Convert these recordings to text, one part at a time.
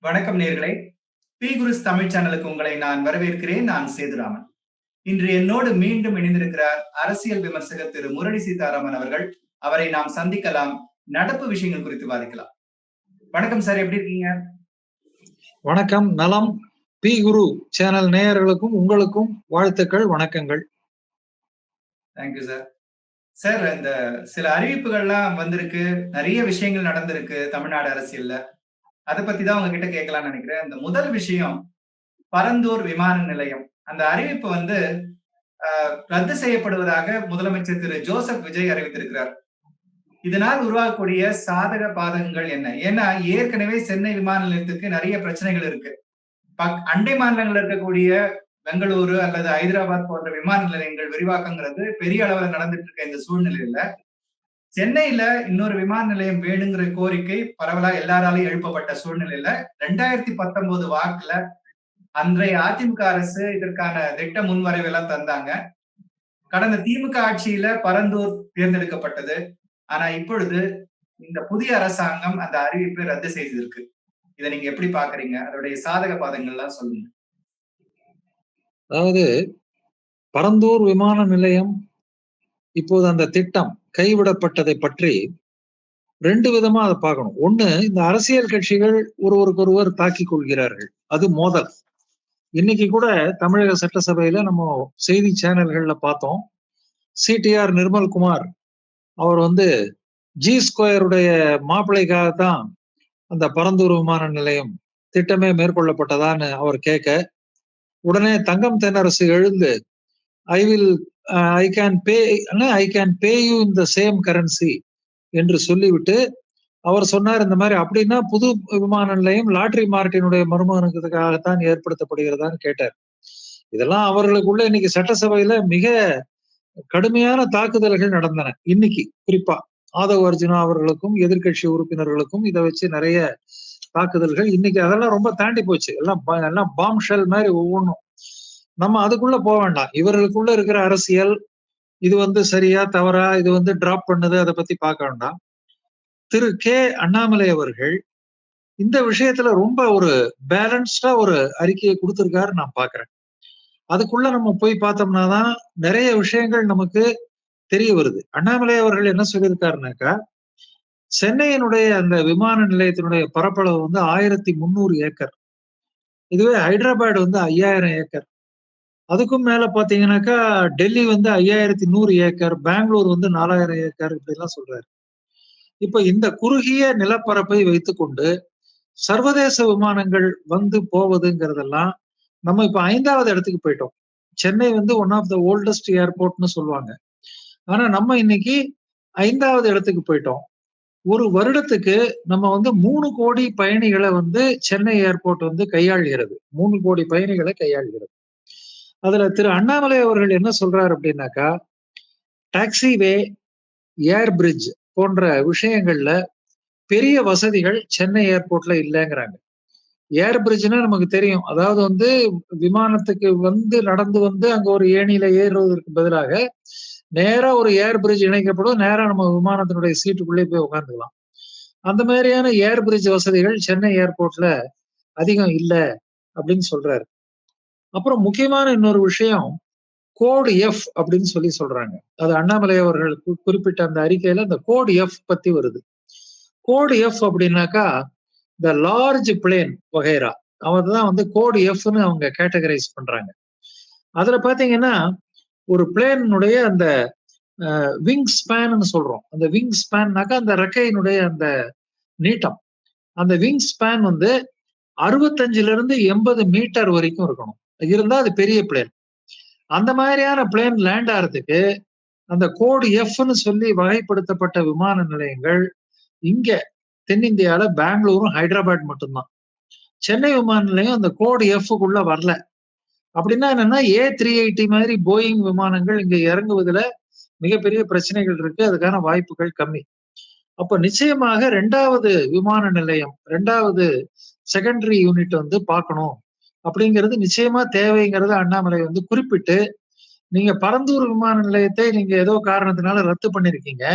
வணக்கம் நேயர்களே. பி குருஸ் தமிழ் சேனலுக்கு உங்களை நான் வரவேற்கிறேன். நான் சேதுராமன். இன்று என்னோடு மீண்டும் இணைந்திருக்கிறார் அரசியல் விமர்சகர் திரு முரளி சீதாராமன் அவர்கள். அவரை நாம் சந்திக்கலாம். நடப்பு விஷயங்கள் குறித்து விவாதிக்கலாம். வணக்கம் சார், எப்படி இருக்கீங்க? வணக்கம், நலம். பி குரு சேனல் நேயர்களுக்கும் உங்களுக்கும் வாழ்த்துக்கள், வணக்கங்கள். Thank you sir. சார், இந்த சில அறிவிப்புகள்லாம் வந்திருக்கு, நிறைய விஷயங்கள் நடந்திருக்கு தமிழ்நாடு அரசியல்ல. அதை பத்தி தான் உங்ககிட்ட கேட்கலாம்னு நினைக்கிறேன். இந்த முதல் விஷயம், பரந்தூர் விமான நிலையம் அந்த அறிவிப்பு ரத்து செய்யப்படுவதாக முதலமைச்சர் திரு ஜோசப் விஜய் அறிவித்திருக்கிறார். இதனால் உருவாகக்கூடிய சாதக பாதகங்கள் என்ன? ஏன்னா ஏற்கனவே சென்னை விமான நிலையத்துக்கு நிறைய பிரச்சனைகள் இருக்கு. அண்டை மாநிலங்கள் இருக்கக்கூடிய பெங்களூரு அல்லது ஹைதராபாத் போன்ற விமான நிலையங்கள் விரிவாக்கங்கிறது பெரிய அளவுல நடந்துட்டு இருக்க இந்த சூழ்நிலையில சென்னையில இன்னொரு விமான நிலையம் வேணுங்கிற கோரிக்கை பரவலா எல்லாராலையும் எழுப்பப்பட்ட சூழ்நிலையில 2019 வாக்குல அன்றைய அதிமுக அரசு இதற்கான திட்ட முன்வரைவு எல்லாம் தந்தாங்க. கடந்த திமுக ஆட்சியில பரந்தூர் தேர்ந்தெடுக்கப்பட்டது. ஆனா இப்பொழுது இந்த புதிய அரசாங்கம் அந்த அறிவிப்பை ரத்து செய்திருக்கு. இதை நீங்க எப்படி பாக்குறீங்க? அதோடைய சாதக பாதங்கள்லாம் சொல்லுங்க. அதாவது பரந்தூர் விமான நிலையம் இப்போது அந்த திட்டம் கைவிடப்பட்டதை பற்றி ரெண்டு விதமா அதை பார்க்கணும். ஒண்ணு, இந்த அரசியல் கட்சிகள் ஒருவருக்கொருவர் தாக்கிக் கொள்கிறார்கள், அது மோதல். இன்னைக்கு கூட தமிழக சட்டசபையில நம்ம செய்தி சேனல்கள்ல பார்த்தோம். சிடிஆர் நிர்மல்குமார் அவர் ஜி ஸ்கொயருடைய மாப்பிள்ளைக்காகத்தான் அந்த பரந்தூர் விமான நிலையம் திட்டமே மேற்கொள்ளப்பட்டதான்னு அவர் கேட்க, உடனே தங்கம் தென்னரசு எழுந்து I can pay you in the same currency என்று சொல்லிவிட்டு அவர் சொன்னார், இந்த மாதிரி அப்படின்னா புது விமான நிலையம் லாட்ரி மார்ட்டினுடைய மருமகனுக்காகத்தான் ஏற்படுத்தப்படுகிறதான்னு கேட்டார். இதெல்லாம் அவர்களுக்குள்ள இன்னைக்கு சட்டசபையில மிக கடுமையான தாக்குதல்கள் நடந்தன. இன்னைக்கு குறிப்பா ஆதவ் அர்ஜுனா அவர்களுக்கும் எதிர்கட்சி உறுப்பினர்களுக்கும் இதை வச்சு நிறைய தாக்குதல்கள். இன்னைக்கு அதெல்லாம் ரொம்ப தாண்டி போச்சு. எல்லாம் பாம் ஷெல் மாதிரி ஒவ்வொன்றும். நம்ம அதுக்குள்ள போக வேண்டாம். இவர்களுக்குள்ள இருக்கிற அரசியல் இது சரியா தவறா, இது டிராப் பண்ணுது, அதை பத்தி பார்க்க வேண்டாம். திரு கே அண்ணாமலை அவர்கள் இந்த விஷயத்துல ரொம்ப ஒரு பேலன்ஸ்டா ஒரு அறிக்கையை கொடுத்திருக்காரு நான் பாக்குறேன். அதுக்குள்ள நம்ம போய் பார்த்தோம்னா தான் நிறைய விஷயங்கள் நமக்கு தெரிய வருது. அண்ணாமலை அவர்கள் என்ன சொல்லியிருக்காருனாக்கா, சென்னையினுடைய அந்த விமான நிலையத்தினுடைய பரப்பளவு 1300 ஏக்கர். இதுவே ஹைதராபாத் 5000 ஏக்கர். அதுக்கும் மேல பாத்தீங்கன்னாக்கா டெல்லி 5100 ஏக்கர், பெங்களூர் 4000 ஏக்கர், இப்படி எல்லாம் சொல்றாரு. இப்ப இந்த குறுகிய நிலப்பரப்பை வைத்துக்கொண்டு சர்வதேச விமானங்கள் போவதுங்கிறதெல்லாம் நம்ம இப்ப 5வது இடத்துக்கு போயிட்டோம். Chennai one of the oldest ஏர்போர்ட்னு சொல்லுவாங்க. ஆனா நம்ம இன்னைக்கு 5வது இடத்துக்கு போயிட்டோம். ஒரு வருடத்துக்கு நம்ம 3 கோடி பயணிகளை சென்னை ஏர்போர்ட் கையாள்கிறது. 3 கோடி பயணிகளை கையாள்கிறது. அதுல திரு அண்ணாமலை அவர்கள் என்ன சொல்றாரு அப்படின்னாக்கா, டாக்ஸிவே, ஏர் பிரிட்ஜ் போன்ற விஷயங்கள்ல பெரிய வசதிகள் சென்னை ஏர்போர்ட்ல இல்லைங்கிறாங்க. ஏர் பிரிட்ஜ்னா நமக்கு தெரியும். அதாவது விமானத்துக்கு நடந்து அங்க ஒரு ஏணியில ஏறுவதற்கு பதிலாக நேரா ஒரு ஏர் பிரிட்ஜ் இணைக்கப்படும். நேரா நம்ம விமானத்தினுடைய சீட்டுக்குள்ளே போய் உட்காந்துக்கலாம். அந்த மாதிரியான ஏர் பிரிட்ஜ் வசதிகள் சென்னை ஏர்போர்ட்ல அதிகம் இல்லை அப்படின்னு சொல்றாரு. அப்புறம் முக்கியமான இன்னொரு விஷயம், கோடு எஃப் அப்படின்னு சொல்றாங்க. அது அண்ணாமலை அவர்கள் குறிப்பிட்ட அந்த அறிக்கையில இந்த கோடு எஃப் பத்தி வருது. கோடு எஃப் அப்படின்னாக்கா இந்த லார்ஜ் பிளேன் வகைரா அவர்தான் கோடு எஃப்னு அவங்க கேட்டகரைஸ் பண்றாங்க. அதுல பாத்தீங்கன்னா ஒரு பிளேனுடைய அந்த விங் ஸ்பேன்னு சொல்றோம். அந்த விங் ஸ்பேன்னாக்கா அந்த ரெக்கையினுடைய அந்த நீட்டம். அந்த விங் ஸ்பேன் 65 இருந்து 80 மீட்டர் வரைக்கும் இருக்கணும். இருந்தா அது பெரிய பிளேன். அந்த மாதிரியான பிளேன் லேண்ட் ஆகிறதுக்கு அந்த கோடு எஃப்னு சொல்லி வகைப்படுத்தப்பட்ட விமான நிலையங்கள் இங்க தென்னிந்தியால பெங்களூரும் ஹைதராபாத் மட்டும்தான். சென்னை விமான நிலையம் அந்த கோடு எஃப்குள்ள வரல. அப்படின்னா என்னன்னா, A380 மாதிரி போயிங் விமானங்கள் இங்க இறங்குவதுல மிகப்பெரிய பிரச்சனைகள் இருக்கு. அதுக்கான வாய்ப்புகள் கம்மி. அப்ப நிச்சயமாக 2வது விமான நிலையம், 2வது செகண்டரி யூனிட் பார்க்கணும் அப்படிங்கிறது நிச்சயமா தேவைங்கிறத அண்ணாமலை குறிப்பிட்டு, நீங்க பரந்தூர் விமான நிலையத்தை நீங்க ஏதோ காரணத்தினால ரத்து பண்ணிருக்கீங்க.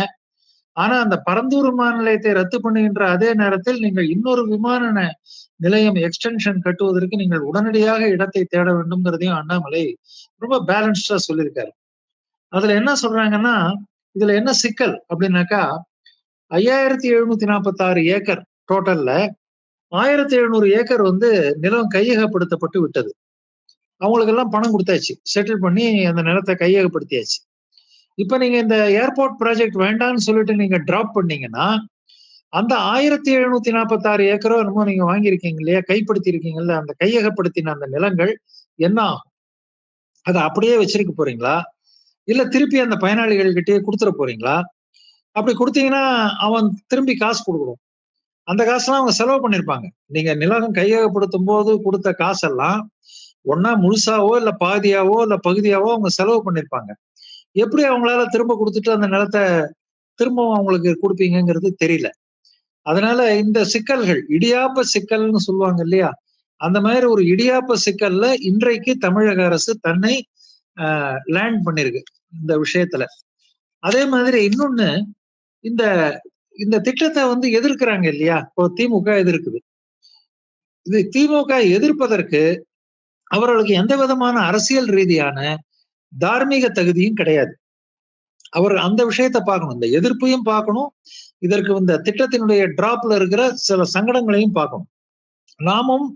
ஆனா அந்த பரந்தூர் விமான நிலையத்தை ரத்து பண்ணுகின்ற அதே நேரத்தில் நீங்கள் இன்னொரு விமான நிலையம் எக்ஸ்டென்ஷன் கட்டுவதற்கு நீங்கள் உடனடியாக இடத்தை தேட வேண்டும்ங்கிறதையும் அண்ணாமலை ரொம்ப பேலன்ஸ்டா சொல்லியிருக்காரு. அதுல என்ன சொல்றாங்கன்னா, இதுல என்ன சிக்கல் அப்படின்னாக்கா, 5746 ஏக்கர் டோட்டல்ல 1700 ஏக்கர் நிலம் கையகப்படுத்தப்பட்டு விட்டது. அவங்களுக்கு எல்லாம் பணம் கொடுத்தாச்சு, செட்டில் பண்ணி அந்த நிலத்தை கையகப்படுத்தியாச்சு. இப்ப நீங்க இந்த ஏர்போர்ட் ப்ராஜெக்ட் வேண்டாம்னு சொல்லிட்டு நீங்க டிராப் பண்ணீங்கன்னா, அந்த 1746 ஏக்கரோ என்னமோ நீங்க வாங்கியிருக்கீங்க இல்லையா, கைப்படுத்தி இருக்கீங்கல்ல, அந்த கையகப்படுத்தின அந்த நிலங்கள் என்ன ஆகும்? அதை அப்படியே வச்சிருக்க போறீங்களா, இல்ல திருப்பி அந்த பயனாளிகள் கிட்டயே கொடுத்துட போறீங்களா? அப்படி கொடுத்தீங்கன்னா அவன் திரும்பி காசு கொடுக்கணும். அந்த காசெல்லாம் அவங்க செலவு பண்ணிருப்பாங்க. நீங்க நிலம் கையகப்படுத்தும் போது கொடுத்த காசெல்லாம் ஒன்னா முழுசாவோ இல்ல பாதியாவோ இல்ல பகுதியாவோ அவங்க செலவு பண்ணிருப்பாங்க. எப்படி அவங்களால திரும்ப கொடுத்துட்டு அந்த நிலத்தை திரும்பவும் அவங்களுக்கு கொடுப்பீங்கிறது தெரியல. அதனால இந்த சிக்கல்கள், இடியாப்ப சிக்கல்னு சொல்லுவாங்க இல்லையா, அந்த மாதிரி ஒரு இடியாப்ப சிக்கல்ல இன்றைக்கு தமிழக அரசு தன்னை லேண்ட் பண்ணிருக்கு இந்த விஷயத்துல. அதே மாதிரி இன்னொன்னு, இந்த இந்த திட்டத்தை எதிர்க்கிறாங்க இல்லையா, இப்போ திமுக எதிர்க்குது. இது திமுக எதிர்ப்பதற்கு அவர்களுக்கு எந்த விதமான அரசியல் ரீதியான தார்மீக தகுதியும் கிடையாது. அவர் அந்த விஷயத்தை பார்க்கணும், இந்த எதிர்ப்பையும் பார்க்கணும், இதற்கு இந்த திட்டத்தினுடைய டிராப்ல இருக்கிற சில சங்கடங்களையும் பார்க்கணும். நாமும்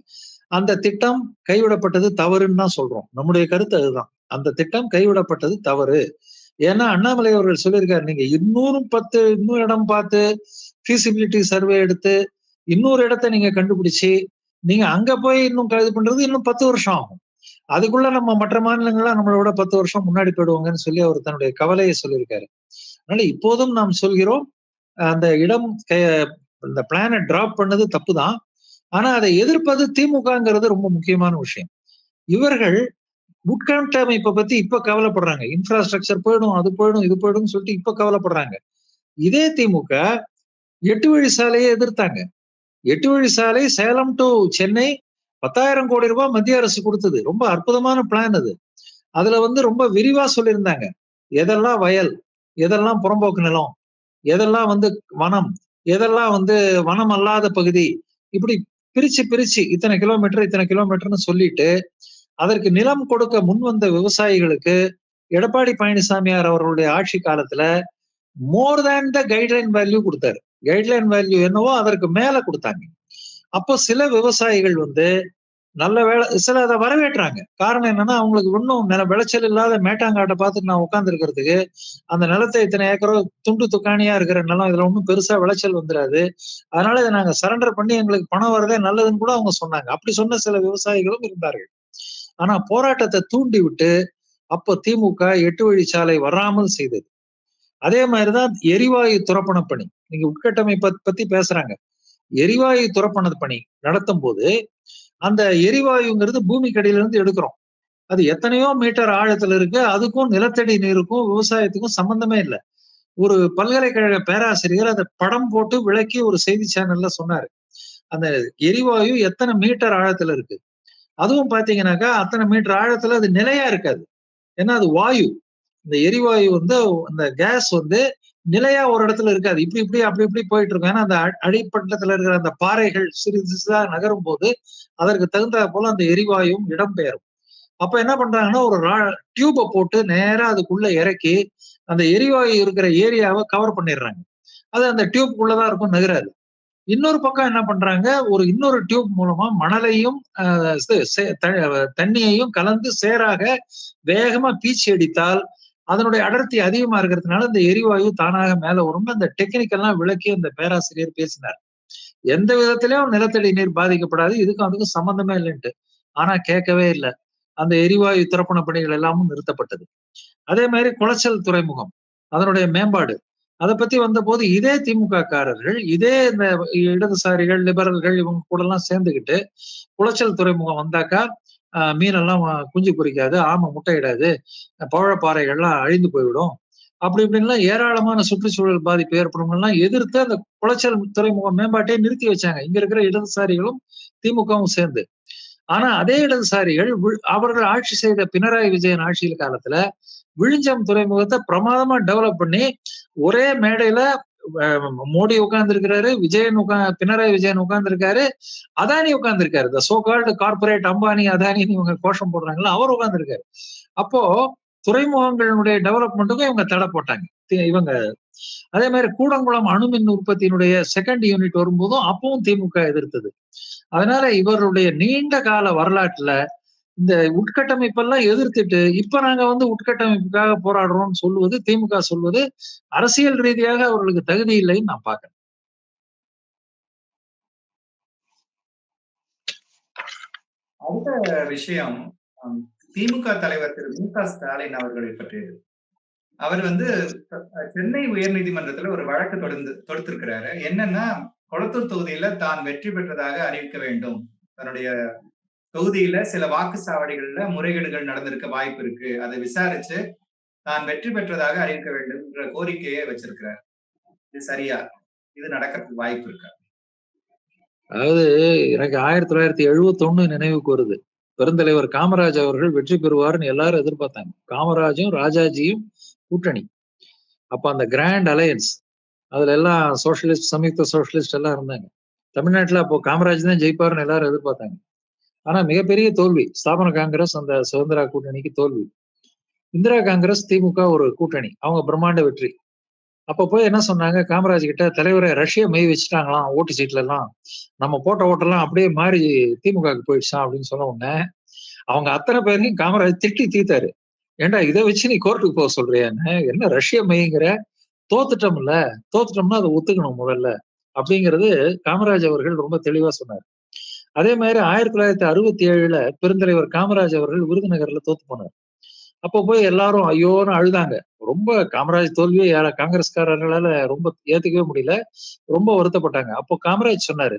அந்த திட்டம் கைவிடப்பட்டது தவறுன்னு தான் சொல்றோம். நம்முடைய கருத்து அதுதான். அந்த திட்டம் கைவிடப்பட்டது தவறு. ஏன்னா அண்ணாமலை அவர்கள் சொல்லியிருக்காரு, நீங்க இன்னொரு இடம் பார்த்து ஃபீசிபிலிட்டி சர்வே எடுத்து இன்னொரு இடத்தை நீங்க கண்டுபிடிச்சு நீங்க அங்க போய் இன்னும் இது பண்றது இன்னும் 10 வருஷம் ஆகும். அதுக்குள்ள நம்ம மற்ற மாநிலங்கள்லாம் நம்மளோட 10 வருஷம் முன்னாடி போயிடுவாங்கன்னு சொல்லி அவர் தன்னுடைய கவலையை சொல்லியிருக்காரு. அதனால இப்போதும் நாம் சொல்கிறோம், அந்த இடம் இந்த பிளானை டிராப் பண்ணது தப்புதான். ஆனா அதை எதிர்ப்பது திமுகங்கிறது ரொம்ப முக்கியமான விஷயம். இவர்கள் உட்கட்டமைப்பை பத்தி இப்ப கவலைப்படுறாங்க. இன்ஃப்ராஸ்ட்ரக்சர் போயிடும், அது போயிடும், இது போயிடும் சொல்லிட்டு இப்ப கவலைப்படுறாங்க. இதே திமுக 8 வழி சாலையை எதிர்த்தாங்க. 8 வழி சாலை சேலம் டு சென்னை 10,000 கோடி ரூபாய் மத்திய அரசு கொடுத்தது. ரொம்ப அற்புதமான பிளான் அது. அதுல ரொம்ப விரிவா சொல்லியிருந்தாங்க, எதெல்லாம் வயல், எதெல்லாம் புறம்போக்கு நிலம், எதெல்லாம் வனம், எதெல்லாம் வனம் அல்லாத பகுதி, இப்படி பிரிச்சு பிரிச்சு இத்தனை கிலோமீட்டர்னு சொல்லிட்டு அதற்கு நிலம் கொடுக்க முன்வந்த விவசாயிகளுக்கு எடப்பாடி பழனிசாமியார் அவர்களுடைய ஆட்சி காலத்துல மோர் தேன் த கைட்லைன் வேல்யூ கொடுத்தாரு. கைட்லைன் வேல்யூ என்னவோ அதற்கு மேல கொடுத்தாங்க. அப்போ சில விவசாயிகள் நல்ல வேலை, சில அதை வரவேற்றாங்க. காரணம் என்னன்னா, அவங்களுக்கு இன்னும் விளைச்சல் இல்லாத மேட்டாங்காட்டை பார்த்துட்டு நான் உட்கார்ந்து இருக்கிறதுக்கு, அந்த நிலத்தை இத்தனை ஏக்கரோ துண்டு துக்காணியா இருக்கிற நிலம், இதுல ஒன்றும் பெருசா விளைச்சல் வந்துடாது, அதனால இதை நாங்க சரண்டர் பண்ணி எங்களுக்கு பணம் வரதே நல்லதுன்னு கூட அவங்க சொன்னாங்க. அப்படி சொன்ன சில விவசாயிகளும் இருந்தார்கள். ஆனா போராட்டத்தை தூண்டி விட்டு அப்போ திமுக 8 வழிச்சாலை வராமல் செய்தது. அதே மாதிரிதான் எரிவாயு துரப்பண பணி. நீங்க உட்கட்டமைப்பை பத்தி பேசுறாங்க. எரிவாயு துரப்பண பணி நடத்தும் போது அந்த எரிவாயுங்கிறது பூமிக்கடியில இருந்து எடுக்கிறோம். அது எத்தனையோ மீட்டர் ஆழத்துல இருக்கு. அதுக்கும் நிலத்தடி நீருக்கும் விவசாயத்துக்கும் சம்பந்தமே இல்லை. ஒரு பல்கலைக்கழக பேராசிரியர் அதை படம் போட்டு விளக்கி ஒரு செய்தி சேனல்ல சொன்னாரு. அந்த எரிவாயு எத்தனை மீட்டர் ஆழத்துல இருக்கு, அதுவும் பாத்தீங்கன்னாக்கா அத்தனை மீட்டர் ஆழத்துல அது நிலையா இருக்காது. ஏன்னா அது வாயு. இந்த எரிவாயு அந்த கேஸ் நிலையா ஒரு இடத்துல இருக்காது. இப்படி இப்படி அப்படி இப்படி போயிட்டு இருக்கும். ஏன்னா அந்த அடிப்பட்டத்துல இருக்கிற அந்த பாறைகள் சிறிதா நகரும் போது அதற்கு தகுந்த போல அந்த எரிவாயும் இடம்பெயரும். அப்ப என்ன பண்றாங்கன்னா, ஒரு டியூபை போட்டு நேரா அதுக்குள்ள இறக்கி அந்த எரிவாயு இருக்கிற ஏரியாவை கவர் பண்ணிடுறாங்க. அது அந்த டியூப்குள்ளதான் இருக்கும், நகராது. இன்னொரு பக்கம் என்ன பண்றாங்க, இன்னொரு டியூப் மூலமா மணலையும் தண்ணியையும் கலந்து சேராக வேகமா பீச்சி அடித்தால் அதனுடைய அடர்த்தி அதிகமா இருக்கிறதுனால இந்த எரிவாயு தானாக மேல வரும். அந்த டெக்னிக்கெல்லாம் விளக்கி அந்த பேராசிரியர் பேசினார். எந்த விதத்திலயும் நிலத்தடி நீர் பாதிக்கப்படாது, இதுக்கும் அதுக்கும் சம்பந்தமே இல்லைன்ட்டு. ஆனா கேட்கவே இல்லை. அந்த எரிவாயு துரப்பண பணிகள் எல்லாமும் நிறுத்தப்பட்டது. அதே மாதிரி குளச்சல் துறைமுகம், அதனுடைய மேம்பாடு, அதை பத்தி வந்தபோது இதே திமுக காரர்கள், இதே இந்த இடதுசாரிகள், லிபரல்கள் இவங்க கூட எல்லாம் சேர்ந்துகிட்டு குளச்சல் துறைமுகம் வந்தாக்கா மீனெல்லாம் குஞ்சு பொரிக்காது, ஆமை முட்டையிடாது, பவழப்பாறைகள்லாம் அழிந்து போய்விடும், அப்படி இப்படின்லாம் ஏராளமான சுற்றுச்சூழல் பாதிப்பு ஏற்படும் எதிர்த்து அந்த குளச்சல் துறைமுக மேம்பாட்டை நிறுத்தி வச்சாங்க இங்க இருக்கிற இடதுசாரிகளும் திமுகவும் சேர்ந்து. ஆனா அதே இடதுசாரிகள் அவர்கள் ஆட்சி செய்த பினராயி விஜயன் ஆட்சியில் காலத்துல விழிஞ்சம் துறைமுகத்தை பிரமாதமா டெவலப் பண்ணி ஒரே மேடையில மோடி உட்கார்ந்து இருக்காரு, பினராயி விஜயன் உட்கார்ந்து இருக்காரு, அதானி உட்கார்ந்து இருக்காரு. இந்த சோ கால்டு கார்பரேட் அம்பானி அதானின்னு இவங்க கோஷம் போடுறாங்கல்ல, அவர் உட்கார்ந்து இருக்காரு. அப்போ துறைமுகங்களுடைய டெவலப்மெண்ட்டுக்கும் இவங்க தடை போட்டாங்க. இவங்க அதே மாதிரி கூடங்குளம் அணுமின் உற்பத்தியினுடைய செகண்ட் யூனிட் வரும்போதும் அப்பவும் திமுக எதிர்த்தது. அதனால இவருடைய நீண்ட கால வரலாற்றுல இந்த உட்கட்டமைப்பெல்லாம் எதிர்த்துட்டு இப்ப நாங்க உட்கட்டமைப்புக்காக போராடுறோம்னு சொல்லுவது, திமுக சொல்வது அரசியல் ரீதியாக அவர்களுக்கு தகுதி இல்லைன்னு நான் பாக்குறேன். அடுத்த விஷயம் திமுக தலைவர் திரு மு க ஸ்டாலின் அவர்களை பற்றியது. அவர் சென்னை உயர்நீதிமன்றத்துல ஒரு வழக்கு தொடுத்திருக்கிறாரு. என்னன்னா, கொளத்தூர் தொகுதியில தான் வெற்றி பெற்றதாக அறிவிக்க வேண்டும். தன்னுடைய தொகுதியில சில வாக்குச்சாவடிகள்ல முறைகேடுகள் நடந்திருக்க வாய்ப்பு இருக்கு. அதை விசாரிச்சு தான் வெற்றி பெற்றதாக அறிவிக்க வேண்டும் என்ற கோரிக்கையை வச்சிருக்கிறார். இது சரியா? இது நடக்கிறதுக்கு வாய்ப்பு இருக்கா? அதாவது எனக்கு 1971 நினைவுக்கு வருது. பெருந்தலைவர் காமராஜ் அவர்கள் வெற்றி பெறுவார்னு எல்லாரும் எதிர்பார்த்தாங்க. காமராஜும் ராஜாஜியும் கூட்டணி. அப்ப அந்த கிராண்ட் அலையன்ஸ் அதுல எல்லாம் சோசியலிஸ்ட், சமயுக்த சோசியலிஸ்ட் எல்லாம் இருந்தாங்க. தமிழ்நாட்டுல அப்போ காமராஜ் தான் ஜெயிப்பார்னு எல்லாரும் எதிர்பார்த்தாங்க. ஆனா மிகப்பெரிய தோல்வி. ஸ்தாபன காங்கிரஸ் அந்த சுதந்திரா கூட்டணிக்கு தோல்வி. இந்திரா காங்கிரஸ் திமுக ஒரு கூட்டணி, அவங்க பிரம்மாண்ட வெற்றி. அப்ப போய் என்ன சொன்னாங்க காமராஜ் கிட்ட, தலைவரை ரஷ்ய மெய் வச்சுட்டாங்களாம் ஓட்டு சீட்ல எல்லாம், நம்ம போட்ட ஓட்டெல்லாம் அப்படியே மாறி திமுகவுக்கு போயிடுச்சான் அப்படின்னு சொன்ன உடனே அவங்க அத்தனை பேரையும் காமராஜ் திட்டி தீத்தாரு. ஏண்டா இதை வச்சு நீ கோர்ட்டுக்கு போக சொல்றியான்னு, என்ன ரஷ்ய மைங்கிற, தோத்துட்டோம்னா அதை ஒத்துக்கணும் முதல்ல அப்படிங்கிறது காமராஜ் அவர்கள் ரொம்ப தெளிவா சொன்னார். அதே மாதிரி 1967 பெருந்தலைவர் காமராஜ் அவர்கள் விருதுநகர்ல தோத்து போனார். அப்போ போய் எல்லாரும் ஐயோன்னு அழுதாங்க. ரொம்ப காமராஜ் தோல்வியை காங்கிரஸ்காரர்களால ரொம்ப ஏத்துக்கவே முடியல, ரொம்ப வருத்தப்பட்டாங்க. அப்போ காமராஜ் சொன்னாரு,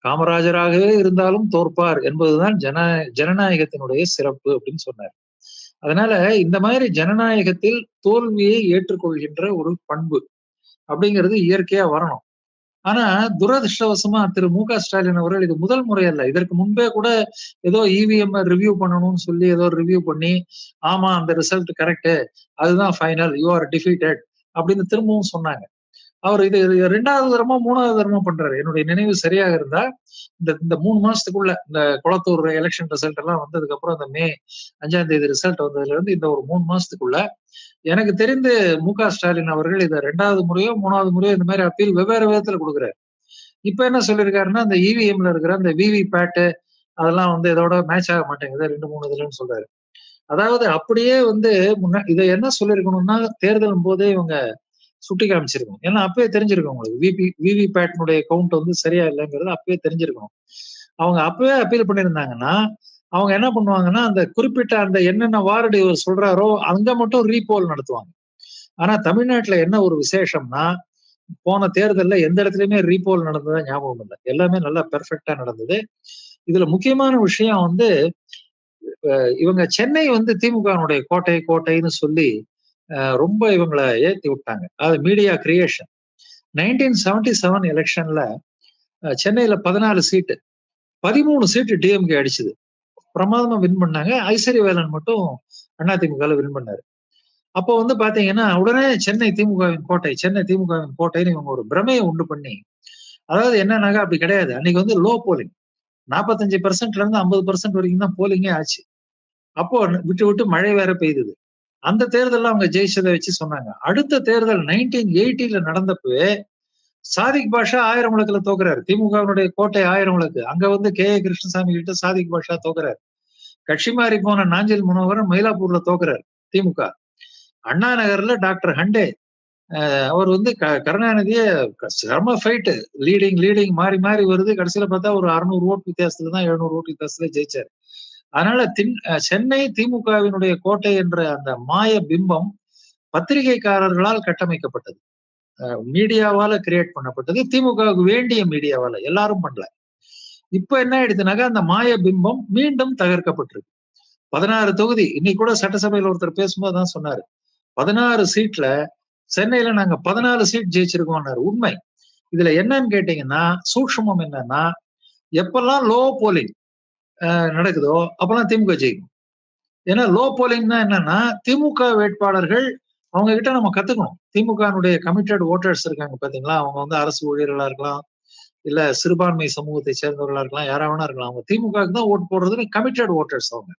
காமராஜராகவே இருந்தாலும் தோற்பார் என்பதுதான் ஜனநாயகத்தினுடைய சிறப்பு அப்படின்னு சொன்னார். அதனால இந்த மாதிரி ஜனநாயகத்தில் தோல்வியை ஏற்றுக்கொள்கின்ற ஒரு பண்பு அப்படிங்கிறது இயற்கையா வரணும். ஆனா துரதிருஷ்டவசமா திரு மு க ஸ்டாலின் அவர்கள் இது முதல் முறை அல்ல. இதற்கு முன்பே கூட ஏதோ இவிஎம் ரிவ்யூ பண்ணணும்னு சொல்லி ஏதோ ரிவ்யூ பண்ணி, ஆமா அந்த ரிசல்ட் கரெக்ட், அதுதான் ஃபைனல், யூ ஆர் டிஃபீட்டட் அப்படின்னு திரும்பவும் சொன்னாங்க. அவர் இது 2வது தரமோ 3வது தரமோ பண்றாரு. என்னுடைய நினைவு சரியாக இருந்தா இந்த 3 மாசத்துக்குள்ள இந்த குளத்தூர் எலெக்ஷன் ரிசல்ட் எல்லாம் வந்ததுக்கு அப்புறம் இந்த மே 5ஆம் தேதி ரிசல்ட் வந்ததுல இருந்து இந்த ஒரு 3 மாசத்துக்குள்ள எனக்கு தெரிந்து மு க ஸ்டாலின் அவர்கள் இதை 2வது முறையோ 3வது முறையோ இந்த மாதிரி அப்பீல் வெவ்வேறு விதத்துல கொடுக்குறாரு. இப்ப என்ன சொல்லியிருக்காருன்னா, இந்த இவிஎம்ல இருக்கிற அந்த விவி பேட்டு அதெல்லாம் இதோட மேட்ச் ஆக மாட்டேங்குது 2-3 இதுலன்னு சொல்றாரு. அதாவது அப்படியே இதை என்ன சொல்லிருக்கணும்னா, தேர்தலும் போதே இவங்க சுட்டி காமிச்சிருக்கணும். ஏன்னா அப்பயே தெரிஞ்சிருக்கும் உங்களுக்கு விவி பேட்னுடைய கவுண்ட் சரியா இல்லைங்கிறது அப்பயே தெரிஞ்சிருக்கணும். அவங்க அப்பவே அப்பீல் பண்ணியிருந்தாங்கன்னா, அவங்க என்ன பண்ணுவாங்கன்னா, அந்த குறிப்பிட்ட அந்த என்னென்ன வார்டு இவர் சொல்றாரோ அங்க மட்டும் ரீபோல் நடத்துவாங்க. ஆனா தமிழ்நாட்டுல என்ன ஒரு விசேஷம்னா, போன தேர்தல்ல எந்த இடத்துலயுமே ரீபோல் நடந்ததா ஞாபகம் இல்லை. எல்லாமே நல்லா பெர்ஃபெக்டா நடந்தது. இதுல முக்கியமான விஷயம் இவங்க சென்னை திமுகனுடைய கோட்டைன்னு சொல்லி ரொம்ப இவங்களை ஏத்தி விட்டாங்க. அது மீடியா கிரியேஷன். 1977 எலெக்ஷன்ல சென்னையில 14 சீட்டு 13 சீட்டு டிஎம்கே அடிச்சது. பிரமாதமா வின் பண்ணாங்க. ஐஸ்வர்யவேலன் மட்டும் அதிமுக வின் பண்ணாரு. அப்போ பாத்தீங்கன்னா உடனே சென்னை திமுகவின் கோட்டைன்னு இவங்க ஒரு பிரமையை உண்டு பண்ணி, அதாவது என்னன்னாக்கா அப்படி கிடையாது. அன்னைக்கு லோ போலிங் 45% 50% வரைக்கும் தான் போலிங்கே ஆச்சு. அப்போ விட்டு விட்டு மழை வேற பெய்தது. அந்த தேர்தலில் அவங்க ஜெயிச்சதை வச்சு சொன்னாங்க. அடுத்த தேர்தல் 1980 நடந்தப்பவே சாதிக் பாஷா 1000 விளக்குல தோக்குறாரு. திமுகவினுடைய கோட்டை 1000 விளக்கு. அங்க கே ஏ கிருஷ்ணசாமி கிட்ட சாதிக் பாஷா தோக்குறாரு. கட்சி மாறி போன நாஞ்சில் மனோகரன் மயிலாப்பூர்ல தோக்குறாரு திமுக. அண்ணா நகர்ல டாக்டர் ஹண்டே அவர் கருணாநிதிய சிரம ஃபைட், லீடிங் மாறி மாறி வருது. கடைசியில பார்த்தா ஒரு 600 ஓட்டு வித்தியாசத்துல தான் 700 ஓட்டு வித்தியாசத்துல ஜெயிச்சாரு. அதனால சென்னை திமுகவினுடைய கோட்டை என்ற அந்த மாய பிம்பம் பத்திரிகைக்காரர்களால் கட்டமைக்கப்பட்டது, மீடியாவால கிரியேட் பண்ணப்பட்டது. திமுகவுக்கு வேண்டிய மீடியாவால, எல்லாரும் பண்ணல. இப்ப என்ன ஆயிடுச்சுனாக்கா அந்த மாய பிம்பம் மீண்டும் தகர்க்கப்பட்டிருக்கு. 16 தொகுதி, இன்னைக்கு கூட சட்டசபையில ஒருத்தர் பேசும்போது தான் சொன்னாரு, 16 சீட்ல சென்னையில நாங்க 14 சீட் ஜெயிச்சிருக்கோம்னாரு. உண்மை. இதுல என்னன்னு கேட்டீங்கன்னா, சூக்ஷ்மம் என்னன்னா, எப்பெல்லாம் லோ போலிங் நடக்குதோ அப்பெல்லாம் திமுக ஜெயிக்கும். ஏன்னா லோ போலிங்னா என்னன்னா, திமுக வேட்பாளர்கள் அவங்க கிட்ட நம்ம கத்துக்கணும். திமுகனுடைய கமிட்டட் ஓட்டர்ஸ் இருக்காங்க பாத்தீங்களா? அவங்க வந்து அரசு ஊழியர்களா இருக்கலாம், இல்ல சிறுபான்மை சமூகத்தை சேர்ந்தவர்களா இருக்கலாம், யாரா வேணா இருக்கலாம். அவங்க திமுகவுக்கு தான் ஓட்டு போடுறதுன்னு கமிட்டட் ஓட்டர்ஸ் அவங்க.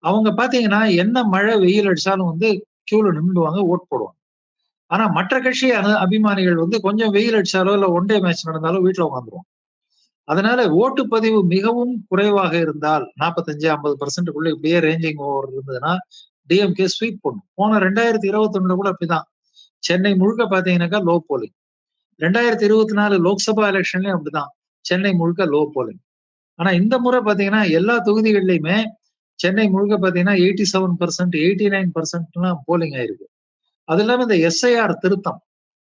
அவங்க பாத்தீங்கன்னா, என்ன மழை, வெயில் அடிச்சாலும் வந்து கியூல நின்னுடுவாங்க, ஓட்டு போடுவாங்க. ஆனா மற்ற கட்சி அபிமானிகள் வந்து கொஞ்சம் வெயில் அடிச்சாலோ, இல்ல ஒன் டே மேட்ச் நடந்தாலோ வீட்ல உட்காந்துருவாங்க. அதனால ஓட்டுப்பதிவு மிகவும் குறைவாக இருந்தால் 45, 50% இப்படியே ரேஞ்சிங் ஓவர் இருந்ததுன்னா, டிஎம்கே ஸ்வீப் பண்ணும். போன 2021 கூட அப்படிதான். சென்னை முழுக்க பாத்தீங்கன்னாக்கா லோ போலிங். 2024 லோக்சபா எலெக்ஷன்லயும் அப்படிதான். சென்னை முழுக்க லோ போலிங். ஆனா இந்த முறை பாத்தீங்கன்னா, எல்லா தொகுதிகள்லயுமே சென்னை முழுக்க பாத்தீங்கன்னா 87%, 89%லாம் போலிங் ஆயிருக்கு. அது இல்லாம இந்த எஸ்ஐஆர் திருத்தம்.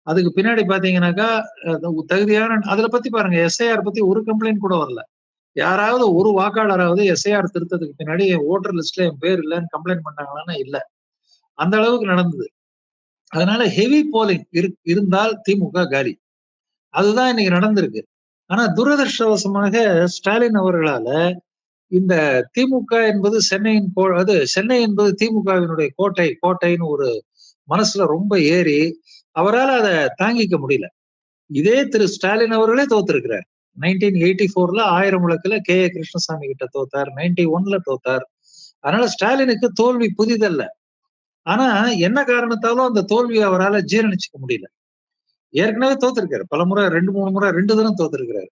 அதுக்கு பின்னாடி பாத்தீங்கன்னாக்கா, தகுதியான அதுல பத்தி பாருங்க. எஸ்ஐஆர் பத்தி ஒரு கம்ப்ளைண்ட் கூட வரல. யாராவது ஒரு வாக்காளராவது எஸ்ஐஆர் திருத்தத்துக்கு பின்னாடி ஓட்டர் லிஸ்ட்ல என் பேர் இல்லன்னு கம்ப்ளைண்ட் பண்ணாங்களான்னா இல்ல. அந்த அளவுக்கு நடந்தது. அதனால ஹெவி போலிங் இருந்தால் திமுக காலி. அதுதான் இன்னைக்கு நடந்திருக்கு. ஆனா துரதிருஷ்டவசமாக ஸ்டாலின் அவர்களால இந்த திமுக என்பது சென்னை என்பது திமுகவினுடைய கோட்டைன்னு ஒரு மனசுல ரொம்ப ஏறி அவரால அத தாங்கிக்க முடியல. இதே திரு ஸ்டாலின் அவர்களே தோத்திருக்கிறார். 1984ல 1000 விளக்குல கே.ஏ. கிருஷ்ணசாமி கிட்ட தோத்தார். 91ல தோத்தார். அதனால ஸ்டாலினுக்கு தோல்வி புதிதல்ல. ஆனா என்ன காரணத்தாலும் அந்த தோல்வியை அவரால ஜீரணிச்சுக்க முடியல. ஏற்கனவே தோத்திருக்காரு. பலமுறை 2, 3 முறை 2 தரம் தோத்திருக்கிறாரு.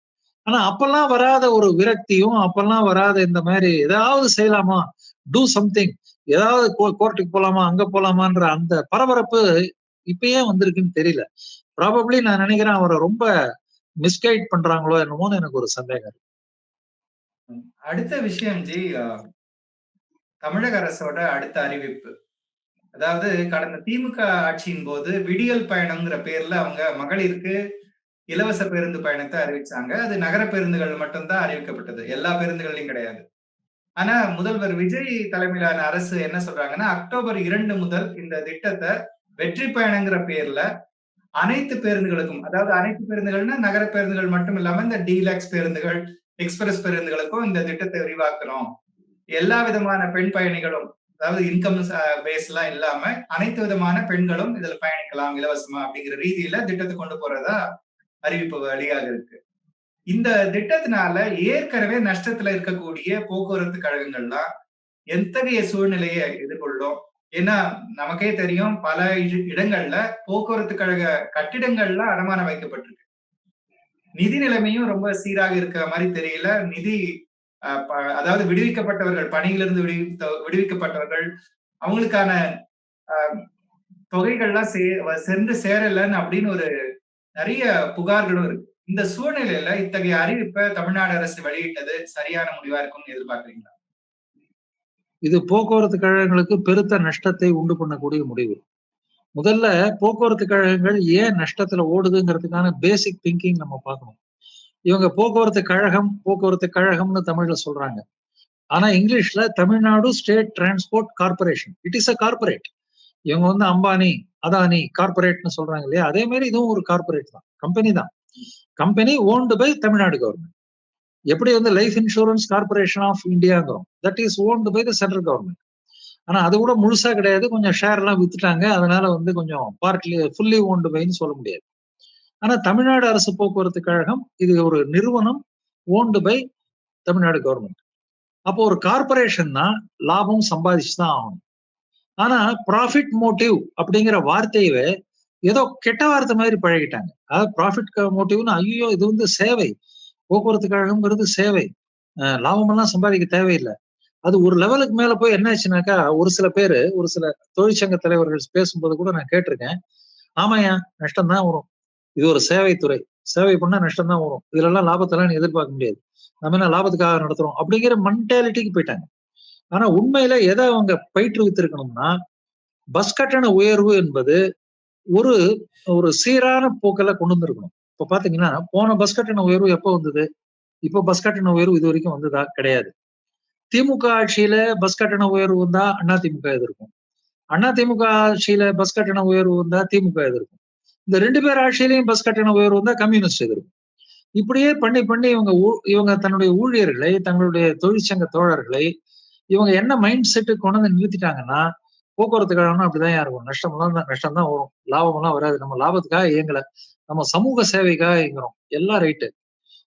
ஆனா அப்பெல்லாம் வராத ஒரு விரக்தியும், அப்பெல்லாம் வராத இந்த மாதிரி ஏதாவது செய்யலாமா? Do something. ஏதாவது கோர்ட்டுக்கு போலாமா? அங்க போலாமான்ற அந்த பரபரப்பு இப்ப ஏன் வந்திருக்குன்னு தெரியல. ப்ராபப்ளி நான் நினைக்கிறேன் அவர ரொம்ப மிஸ்கைட் பண்றாங்களோ என்னமோன்னு எனக்கு ஒரு சந்தேகம் இருக்கு. அடுத்த விஷயம் ஜி, தமிழக அரசோட அடுத்த அறிவிப்பு. அதாவது கடந்த திமுக ஆட்சியின் போது விடியல் பயணம்ங்கிற பேர்ல அவங்க மகளிருக்கு இலவச பேருந்து பயணத்தை அறிவிச்சாங்க. அது நகர பேருந்துகள் மட்டும்தான் அறிவிக்கப்பட்டது. எல்லா பேருந்துகள்லயும் கிடையாது. ஆனா முதல்வர் விஜய் தலைமையிலான அரசு என்ன சொல்றாங்கன்னா, அக்டோபர் 2 முதல் இந்த திட்டத்த வெற்றி பயணங்கிற பேர்ல அனைத்து பேருந்துகளுக்கும், அதாவது அனைத்து பேருந்துகள்னா நகர பேருந்துகள் மட்டும் இல்லாம இந்த டீலக்ஸ் பேருந்துகள், எக்ஸ்பிரஸ் பேருந்துகளுக்கும் இந்த திட்டத்தை விரிவாக்குறோம். எல்லா விதமான பெண் பயணிகளும், அதாவது இன்கம் பேஸ்லாம் இல்லாம அனைத்து விதமான பெண்களும் இதுல பயணிக்கலாம் இலவசமா அப்படிங்கிற ரீதியில திட்டத்தை கொண்டு போறதா அறிவிப்பு வெளியாக இருக்கு. இந்த திட்டத்தினால ஏற்கனவே நஷ்டத்துல இருக்கக்கூடிய போக்குவரத்து கழகங்கள்லாம் எத்தகைய சூழ்நிலையை எதிர்கொள்ளும்? ஏன்னா நமக்கே தெரியும், பல இடங்கள்ல போக்குவரத்து கழக கட்டிடங்கள்லாம் அடமானம் வைக்கப்பட்டிருக்கு. நிதி நிலைமையும் ரொம்ப சீராக இருக்கிற மாதிரி தெரியல. நிதி அதாவது விடுவிக்கப்பட்டவர்கள், பணியிலிருந்து விடுவிக்கப்பட்டவர்கள், அவங்களுக்கான தொகைகள்லாம் சென்று சேரலன்னு அப்படின்னு ஒரு நிறைய புகார்களும் இருக்கு. இந்த சூழ்நிலையில இத்தகைய அறிவிப்பை தமிழ்நாடு அரசு வெளியிட்டது சரியான முடிவா இருக்கும்னு எதிர்பார்க்கிறீங்களா? இது போக்குவரத்து கழகங்களுக்கு பெருத்த நஷ்டத்தை உண்டு பண்ணக்கூடிய முடிவு. முதல்ல போக்குவரத்து கழகங்கள் ஏன் நஷ்டத்துல ஓடுதுங்கிறதுக்கான பேசிக் திங்கிங் நம்ம பார்க்கணும். இவங்க போக்குவரத்து கழகம்னு தமிழ்ல சொல்றாங்க. ஆனா இங்கிலீஷ்ல Tamil Nadu state transport corporation. It is a corporate. இவங்க வந்து அம்பானி, அதானி கார்பரேட்னு சொல்றாங்க இல்லையா? அதே மாதிரி இதுவும் ஒரு கார்பரேட் தான். கம்பெனி தான். Company owned by Tamil Nadu government. எப்படி வந்து லைஃப் இன்சூரன்ஸ் கார்பரேஷன் ஆஃப் இந்தியாங்கிறோம். That is owned by the central government. ஆனா அது கூட முழுசா கிடையாது. கொஞ்சம் ஷேர் எல்லாம் வித்துட்டாங்க. அதனால வந்து கொஞ்சம் பார்ட்லி ஃபுல்லி ஓன்டு பைன்னு சொல்ல முடியாது. ஆனா தமிழ்நாடு அரசு போக்குவரத்து கழகம் இது ஒரு நிறுவனம், ஓன்டு பை தமிழ்நாடு கவர்மெண்ட். அப்போ ஒரு கார்பரேஷன்னா லாபம் சம்பாதிச்சு தான் ஆகணும். ஆனா ப்ராஃபிட் மோட்டிவ் அப்படிங்கிற வார்த்தையவே ஏதோ கெட்ட வார்த்தை மாதிரி பழகிட்டாங்க. அதாவது ப்ராஃபிட் மோட்டிவ்னு ஐயோ இது வந்து சேவை, போக்குவரத்து கழகம்ங்கிறது சேவை, லாபம் எல்லாம் சம்பாதிக்க தேவையில்லை. அது ஒரு லெவலுக்கு மேல போய் என்ன ஆச்சுனாக்கா, ஒரு சில தொழிற்சங்க தலைவர்கள் பேசும்போது கூட நான் கேட்டிருக்கேன். ஆமாயா நஷ்டம் தான் வரும். இது ஒரு சேவைத்துறை. சேவை பண்ணா நஷ்டம் தான் வரும். இதுல எல்லாம் லாபத்தெல்லாம் நீ எதிர்பார்க்க முடியாது. நம்ம என்ன லாபத்துக்காக நடத்துறோம் அப்படிங்கிற மென்டாலிட்டிக்கு போயிட்டாங்க. ஆனா உண்மையில எதை அவங்க பயிற்றுவித்திருக்கணும்னா, பஸ் கட்டண உயர்வு என்பது ஒரு ஒரு சீரான போக்குல கொண்டு வந்திருக்கணும். இப்ப பாத்தீங்கன்னா, போன பஸ் கட்டண உயர்வு எப்ப வந்தது? இப்ப பஸ் கட்டண உயர்வு இது வரைக்கும் வந்ததா? கிடையாது. திமுக ஆட்சியில பஸ் கட்டண உயர்வு வந்தா அதிமுக எதிர்க்கும். அதிமுக ஆட்சியில பஸ் கட்டண உயர்வு வந்தா திமுக எதிர்க்கும். இந்த 2 பேர் ஆட்சியிலையும் பஸ் கட்டண உயர்வு வந்தா கம்யூனிஸ்ட் எதிர்க்கும். இப்படியே பண்ணி பண்ணி இவங்க தன்னுடைய ஊழியர்களை, தங்களுடைய தொழிற்சங்க தோழர்களை இவங்க என்ன மைண்ட் செட்டுக்கு கொண்டு வந்து நிறுத்திட்டாங்கன்னா, போக்குவரத்து கழகம்னா அப்படிதான் இருக்கும். நஷ்டம் தான் வரும். லாபம் எல்லாம் வராது. நம்ம லாபத்துக்காக இயங்கல. நம்ம சமூக சேவைக்காக இயங்குறோம். எல்லாம் ரைட்டு.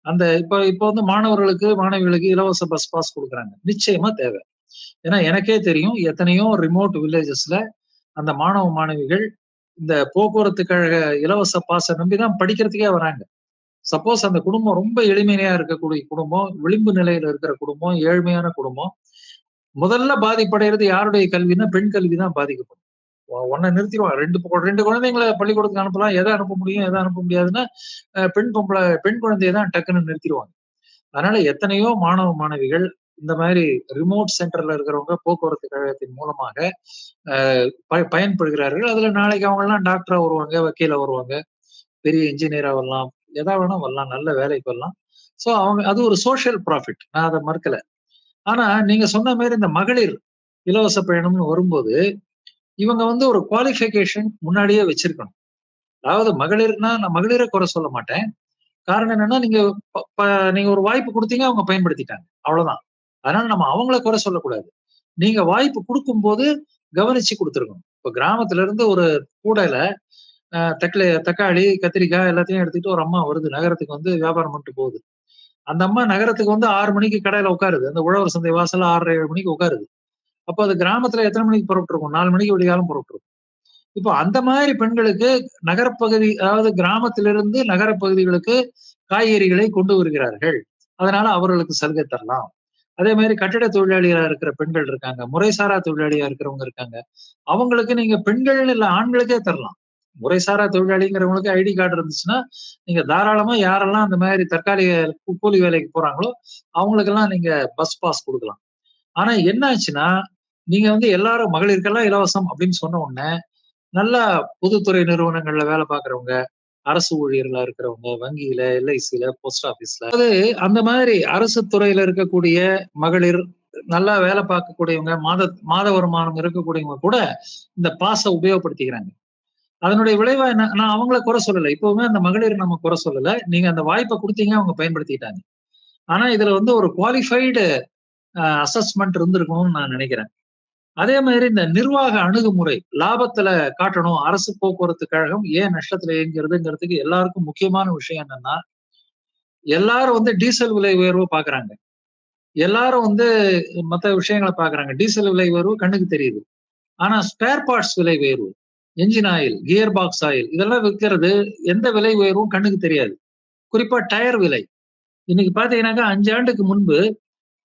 அந்த இப்ப வந்து மாணவிகளுக்கு இலவச பஸ் பாஸ் குடுக்குறாங்க. நிச்சயமா தேவை. ஏன்னா எனக்கே தெரியும் எத்தனையோ ரிமோட் வில்லேஜஸ்ல அந்த மாணவ மாணவிகள் இந்த போக்குவரத்து கழக இலவச பாஸ நம்பிதான் படிக்கிறதுக்கே வராங்க. சப்போஸ் அந்த குடும்பம் ரொம்ப எளிமையா இருக்கக்கூடிய குடும்பம், விளிம்பு நிலையில இருக்கிற குடும்பம், ஏழ்மையான குடும்பம், முதல்ல பாதிப்படைறது யாருடைய கல்வின்னா பெண் கல்வி தான் பாதிக்கப்படும். ஒண்ண நிறுத்திருவாங்க. 2 குழந்தைங்கள பள்ளிக்கூடத்துக்கு அனுப்பலாம். எத அனுப்ப முடியும், எத அனுப்ப முடியாதுன்னா, பெண் குழந்தைய தான் டக்குன்னு நிறுத்திருவாங்க. அதனால எத்தனையோ மாணவ மாணவிகள் இந்த மாதிரி ரிமோட் சென்டர்ல இருக்கிறவங்க போக்குவரத்து கழகத்தின் மூலமாக பயன்படுகிறார்கள். அதுல நாளைக்கு அவங்க எல்லாம் டாக்டரா வருவாங்க, வக்கீலா வருவாங்க, பெரிய இன்ஜினியரா வரலாம், எதா வேணா வரலாம், நல்ல வேலைக்கு வரலாம். சோ அவங்க அது ஒரு சோசியல் ப்ராஃபிட். நான் அதை மறுக்கல. ஆனா நீங்க சொன்ன மாதிரி இந்த மகளிர் இலவச பயணம்னு வரும்போது இவங்க வந்து ஒரு குவாலிஃபிகேஷன் முன்னாடியே வச்சிருக்கணும். அதாவது மகளிர்னா நான் மகளிரை குறை சொல்ல மாட்டேன். காரணம் என்னன்னா நீங்க ஒரு வாய்ப்பு கொடுத்தீங்க, அவங்க பயன்படுத்திட்டாங்க. அவ்வளவுதான். அதனால நம்ம அவங்கள குறை சொல்லக்கூடாது. நீங்க வாய்ப்பு கொடுக்கும்போது கவனிச்சு கொடுத்துருக்கணும். இப்ப கிராமத்துல இருந்து ஒரு கூடையில தக்காளி, கத்திரிக்காய் எல்லாத்தையும் எடுத்துட்டு ஒரு அம்மா வருது. நகரத்துக்கு வந்து வியாபாரம் பண்ணிட்டு போகுது. அந்த அம்மா நகரத்துக்கு வந்து 6 மணிக்கு கடையில உட்காருது. அந்த உழவர் சந்தை வாசல்ல 6:30, 7 மணிக்கு உட்காருது. அப்ப அது கிராமத்துல எத்தனை மணிக்கு புறப்பட்டுருக்கும்? 4 மணிக்கு விடிகாலம் புறப்பட்டுருக்கும். இப்போ அந்த மாதிரி பெண்களுக்கு அதாவது கிராமத்திலிருந்து நகரப்பகுதிகளுக்கு காய்கறிகளை கொண்டு வருகிறார்கள். அதனால அவர்களுக்கு சலுகை தரலாம். அதே மாதிரி கட்டிட தொழிலாளியா இருக்கிற பெண்கள் இருக்காங்க. முறைசாரா தொழிலாளியா இருக்கிறவங்க இருக்காங்க. அவங்களுக்கு நீங்க பெண்கள் இல்ல ஆண்களுக்கே தரலாம். முறைசாரா தொழிலாளிங்கிறவங்களுக்கு ஐடி கார்டு இருந்துச்சுன்னா, நீங்க தாராளமா யாரெல்லாம் அந்த மாதிரி தற்காலிக கூலி வேலைக்கு போறாங்களோ, அவங்களுக்கெல்லாம் நீங்க பஸ் பாஸ் குடுக்கலாம். ஆனா என்ன ஆச்சுன்னா, நீங்க வந்து எல்லாரும் மகளிருக்கெல்லாம் இலவசம் அப்படின்னு சொன்ன உடனே, நல்லா பொதுத்துறை நிறுவனங்கள்ல வேலை பார்க்கிறவங்க, அரசு ஊழியர்களா இருக்கிறவங்க, வங்கியில, எல்ஐசில, போஸ்ட் ஆபீஸ்ல, அது அந்த மாதிரி அரசு துறையில இருக்கக்கூடிய மகளிர், நல்லா வேலை பார்க்கக்கூடியவங்க, மாத வருமானம் இருக்கக்கூடியவங்க கூட இந்த பாஸ உபயோகப்படுத்திக்கிறாங்க. அதனுடைய விளைவா என்ன? நான் அவங்கள குறை சொல்லல. இப்பவுமே அந்த மகளிர் நம்ம குறை சொல்லல. நீங்க அந்த வாய்ப்ப குடுத்தீங்க, அவங்க பயன்படுத்திக்கிட்டாங்க. ஆனா இதுல வந்து ஒரு குவாலிஃபைடு அசஸ்மென்ட் இருந்திருக்கணும்னு நான் நினைக்கிறேன். அதே மாதிரி இந்த நிர்வாக அணுகுமுறை லாபத்துல காட்டணும். அரசு போக்குவரத்து கழகம் ஏன் நஷ்டத்துல இயங்குறதுங்கிறதுக்கு எல்லாருக்கும் முக்கியமான விஷயம் என்னன்னா, எல்லாரும் வந்து டீசல் விலை உயர்வு பாக்குறாங்க. எல்லாரும் வந்து மத்த விஷயங்களை பாக்குறாங்க. டீசல் விலை உயர்வு கண்ணுக்கு தெரியுது. ஆனா ஸ்பேர் பார்ட்ஸ் விலை உயர்வு, engine oil, gear box oil இதெல்லாம் விற்கிறது எந்த விலை உயர்வும் கண்ணுக்கு தெரியாது. குறிப்பா டயர் விலை. இன்னைக்கு பாத்தீங்கன்னாக்கா 5 ஆண்டுக்கு முன்பு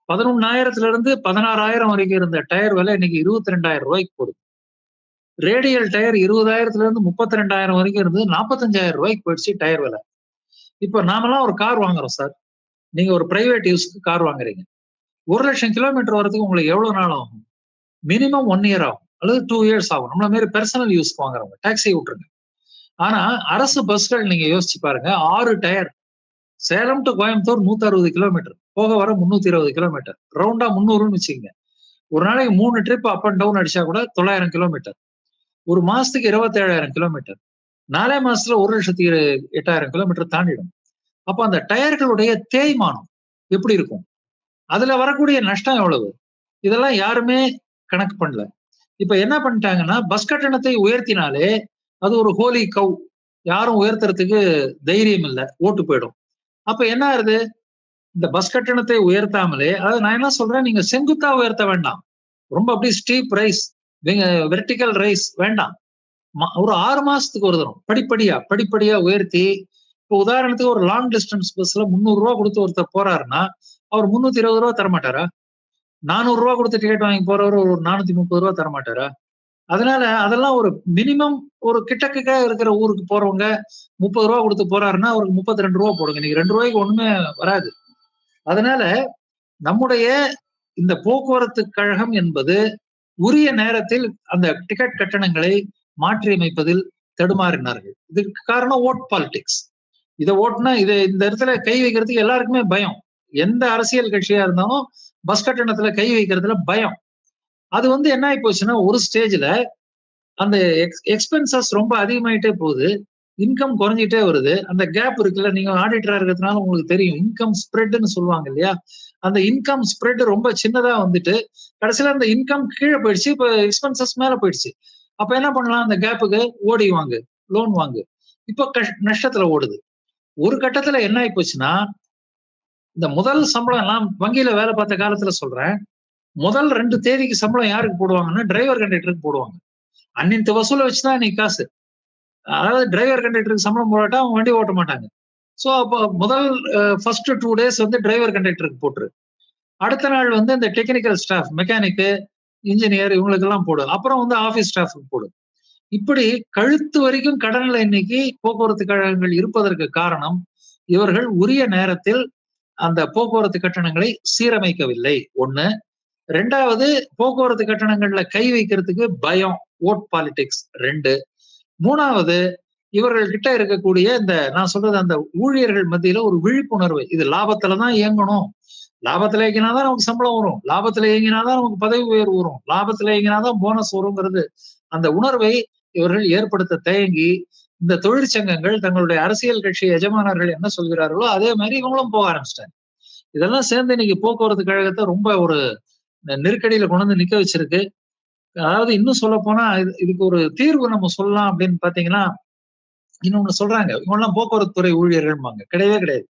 11,000 இருந்து 16,000 வரைக்கும் இருந்த டயர் விலை இன்னைக்கு 22,000 ரூபாய்க்கு போகுது. ரேடியல் டயர் 20,000 இருந்து 32,000 வரைக்கும் இருந்து 45,000 ரூபாய்க்கு போயிடுச்சு டயர் விலை. இப்ப நாமெல்லாம் ஒரு கார் வாங்குறோம் சார். நீங்க ஒரு பிரைவேட் யூஸ்க்கு கார் வாங்குறீங்க. 1,00,000 கிலோமீட்டர் வரதுக்கு உங்களுக்கு எவ்வளவு நாள் ஆகும்? மினிமம் 1 இயர் ஆகும் அல்லது 2 இயர்ஸ் ஆகும். நம்மள மாதிரி பெர்சனல் யூஸ்க்கு வாங்குறவங்க டாக்ஸி விட்டுருங்க. ஆனா அரசு பஸ்கள் நீங்க யோசிச்சு பாருங்க. 6 tyre Salem to Coimbatore 160 kilometre, போக வர 320 கிலோமீட்டர், ரவுண்டா 300ன்னு வச்சுக்கோங்க. ஒரு நாளைக்கு 3 ட்ரிப் அப் அண்ட் டவுன் அடிச்சா கூட 900 கிலோமீட்டர். ஒரு மாசத்துக்கு 27,000 கிலோமீட்டர். 4 மாசத்துல 1,08,000 கிலோமீட்டர் தாண்டிடும். அப்ப அந்த டயர்களுடைய தேய்மானம் எப்படி இருக்கும்? அதுல வரக்கூடிய நஷ்டம் எவ்வளவு? இதெல்லாம் யாருமே கணக்கு பண்ணல. இப்ப என்ன பண்ணிட்டாங்கன்னா, பஸ் கட்டணத்தை உயர்த்தினாலே அது ஒரு ஹோலி கவ். யாரும் உயர்த்துறதுக்கு தைரியம் இல்ல. ஓட்டு போயிடும். அப்ப என்ன ஆகுது? இந்த பஸ் கட்டணத்தை உயர்த்தாமலே, அதாவது நான் என்ன சொல்றேன், நீங்க செங்குத்தா உயர்த்த வேண்டாம். ரொம்ப அப்படியே ஸ்டீப் ரைஸ், வெர்டிகல் ரைஸ் வேண்டாம். ஒரு 6 மாசத்துக்கு ஒரு தரம் படிப்படியா உயர்த்தி, இப்போ உதாரணத்துக்கு ஒரு லாங் டிஸ்டன்ஸ் பஸ்ல 300 ரூபாய் கொடுத்து ஒருத்தர் போறாருன்னா, அவர் 320 ரூபாய் தரமாட்டாரா? 400 ரூபாய் கொடுத்து டிக்கெட் வாங்கி போறவர் ஒரு 430 ரூபாய் தரமாட்டாரா? அதனால அதெல்லாம் ஒரு மினிமம். ஒரு கிட்டக்க இருக்கிற ஊருக்கு போறவங்க 30 ரூபாய் கொடுத்து போறாருன்னா அவருக்கு 32 ரூபாய் போடுங்க. இன்னைக்கு 2 ரூபாய்க்கு ஒண்ணுமே வராது. அதனால நம்முடைய இந்த போக்குவரத்து கழகம் என்பது உரிய நேரத்தில் அந்த டிக்கெட் கட்டணங்களை மாற்றியமைப்பதில் தடுமாறினார்கள். இதுக்கு காரணம் ஓட் பாலிடிக்ஸ். இதை ஓட்டுனா இந்த இடத்துல கை வைக்கிறதுக்கு எல்லாருக்குமே பயம். எந்த அரசியல் கட்சியா இருந்தாலும் பஸ் கட்டணத்துல கை வைக்கிறதுல பயம். அது வந்து என்ன ஆகி போச்சுன்னா, ஒரு ஸ்டேஜ்ல அந்த எக்ஸ்பென்சஸ் ரொம்ப அதிகமாயிட்டே போகுது. இன்கம் குறைஞ்சிட்டே வருது. அந்த கேப் இருக்குல்ல, நீங்க ஆடிட்டரா இருக்கிறதுனால உங்களுக்கு தெரியும். இன்கம் ஸ்ப்ரெட்னு சொல்லுவாங்க இல்லையா? அந்த இன்கம் ஸ்ப்ரெட் ரொம்ப சின்னதா வந்துட்டு கடைசியில அந்த இன்கம் கீழே போயிடுச்சு, இப்ப எக்ஸ்பென்சஸ் மேல போயிடுச்சு. அப்ப என்ன பண்ணலாம்? அந்த கேப்புக்கு ஓடி வாங்கு, லோன் வாங்கு. இப்ப நஷ்டத்துல ஓடுது. ஒரு கட்டத்துல என்ன ஆயி போச்சுன்னா, இந்த முதல் சம்பளம் நான் வங்கியில வேலை பார்த்த காலத்துல சொல்றேன். முதல் 2 தேதிக்கு சம்பளம் யாருக்கு போடுவாங்கன்னா, டிரைவர் கண்டக்டருக்கு போடுவாங்க. அன்னித்த வசூல வச்சுதான் இன்னைக்கு காசு. அதாவது டிரைவர் கண்டக்டருக்கு சம்பளம் போடாட்டா அவங்க வண்டி ஓட்ட மாட்டாங்க. சோ அப்ப முதல் ஃபர்ஸ்ட் 2 டேஸ் வந்து டிரைவர் கண்டக்டருக்கு போட்டுரு. அடுத்த நாள் வந்து இந்த டெக்னிக்கல் ஸ்டாஃப், மெக்கானிக், இன்ஜினியர் இவங்களுக்கெல்லாம் போடு. அப்புறம் வந்து ஆபீஸ் ஸ்டாஃப்க்கு போடு. இப்படி கழுத்து வரைக்கும் கடன்ல இன்னைக்கு போக்குவரத்து கழகங்கள் இருப்பதற்கு காரணம், இவர்கள் உரிய நேரத்தில் அந்த போக்குவரத்து கட்டணங்களை சீரமைக்கவில்லை. 1. 2வது போக்குவரத்து கட்டணங்கள்ல கை வைக்கிறதுக்கு பயம், ஓட் பாலிடிக்ஸ். 2. 3வது இவர்கள் கிட்ட இருக்கக்கூடிய இந்த நான் சொல்றது அந்த ஊழியர்கள் மத்தியில ஒரு விழிப்புணர்வு. இது லாபத்துலதான் இயங்கணும். லாபத்துல இயங்கினாதான் நமக்கு சம்பளம் வரும். லாபத்துல இயங்கினாதான் நமக்கு பதவி உயர்வு வரும். லாபத்துல இயங்கினாதான் போனஸ் வருங்கிறது. அந்த உணர்வை இவர்கள் ஏற்படுத்த தயங்கி இந்த தொழிற்சங்கங்கள் தங்களுடைய அரசியல் கட்சி எஜமானர்கள் என்ன சொல்கிறார்களோ அதே மாதிரி இவங்களும் போக ஆரம்பிச்சிட்டாங்க. இதெல்லாம் சேர்ந்து இன்னைக்கு போக்குவரத்து கழகத்தை ரொம்ப ஒரு நெருக்கடியில கொண்டு வந்து நிக்க வச்சிருக்கு. அதாவது இன்னும் சொல்ல போனா இதுக்கு ஒரு தீர்வு நம்ம சொல்லலாம் அப்படின்னு பாத்தீங்கன்னா, இன்னொன்னு சொல்றாங்க, இவங்கெல்லாம் போக்குவரத்து துறை ஊழியர்கள்பாங்க. கிடையவே கிடையாது.